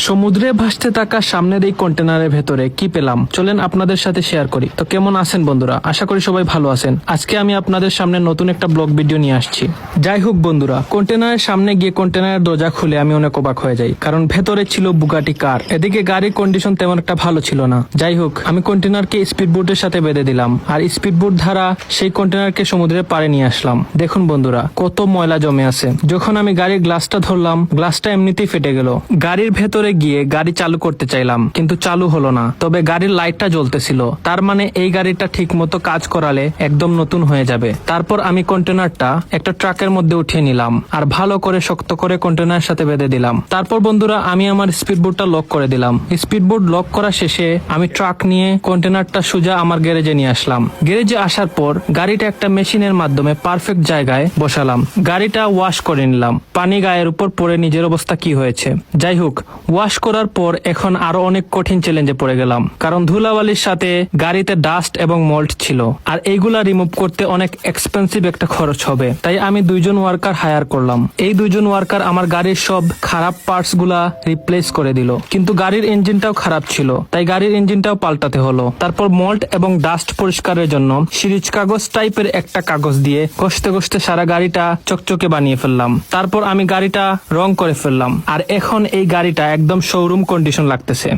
সমুদ্রে ভাসতে থাকা সামনের এই কন্টেনারের ভেতরে কি পেলাম চলেন আপনাদের সাথে শেয়ার করি। তো কেমন আছেন বন্ধুরা, আশা করি সবাই ভালো আছেন। আজকে আমি আপনাদের সামনে নতুন একটা ব্লগ ভিডিও নিয়ে আসছি। যাই হোক বন্ধুরা, কন্টেনারের সামনে গিয়ে কন্টেনারের দরজা খুলে আমি অনেক অবাক হয়ে যাই, কারণ ভেতরে ছিল বুগাটি কার। এদিকে গাড়ির কন্ডিশন তেমন একটা ভালো ছিল না। যাই হোক, আমি কন্টেনারকে স্পিডবোটের সাথে বেঁধে দিলাম আর স্পিডবোট দ্বারা সেই কন্টেনারকে সমুদ্রের পাড়ে নিয়ে আসলাম। দেখুন বন্ধুরা, কত ময়লা জমে আছে। যখন আমি গাড়ির গ্লাসটা ধরলাম, গ্লাসটা এমনিতেই ফেটে গেল। গাড়ির ভেতরে গিয়ে গাড়ি চালু করতে চাইলাম, কিন্তু চালু হলো না। তবে গাড়ির লাইটটা জ্বলতেছিল, তার মানে এই গাড়িটা ঠিক মতো কাজ করালে একদম নতুন হয়ে যাবে। তারপর আমি কন্টেনারটা একটা ট্রাকের মধ্যে উঠিয়ে নিলাম আর ভালো করে শক্ত করে কন্টেনারের সাথে বেঁধে দিলাম। তারপর বন্ধুরা, আমি আমার স্পিডবোটটা লক করে দিলাম। স্পিডবোট লক করা শেষে আমি ট্রাক নিয়ে কন্টেনারটা সোজা আমার গ্যারেজে নিয়ে আসলাম। গ্যারেজে আসার পর গাড়িটা একটা মেশিনের মাধ্যমে পারফেক্ট জায়গায় বসালাম। গাড়িটা ওয়াশ করে নিলাম। পানি গায়ের উপর পড়ে নিজের অবস্থা কি হয়েছে। যাই হোক, ওয়াশ করার পর এখন আরো অনেক কঠিন চ্যালেঞ্জে পড়ে গেলাম, কারণ ধুলাবালির সাথে গাড়িতে ডাস্ট এবং মল্ট ছিল, আর এইগুলা রিমুভ করতে অনেক এক্সপেন্সিভ একটা খরচ হবে। তাই আমি 2 জন ওয়ার্কার হায়ার করলাম। এই 2 জন ওয়ার্কার আমার গাড়ির সব খারাপ পার্টস গুলা রিপ্লেস করে দিল, কিন্তু গাড়ির ইঞ্জিনটাও খারাপ ছিল, তাই গাড়ির ইঞ্জিনটাও পাল্টাতে হলো। তারপর মল্ট এবং ডাস্ট পরিষ্কারের জন্য সিরিজ কাগজ টাইপের একটা কাগজ দিয়ে ঘষতে ঘষতে সারা গাড়িটা চকচকে বানিয়ে ফেললাম। তারপর আমি গাড়িটা রং করে ফেললাম, আর এখন এই গাড়িটা একদম শোরুম কন্ডিশন লাগতেছে।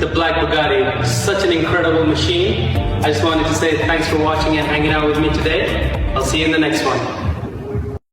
The Black Bugatti, such an incredible machine. I just wanted to say thanks for watching and hanging out with me today. I'll see you in the next one.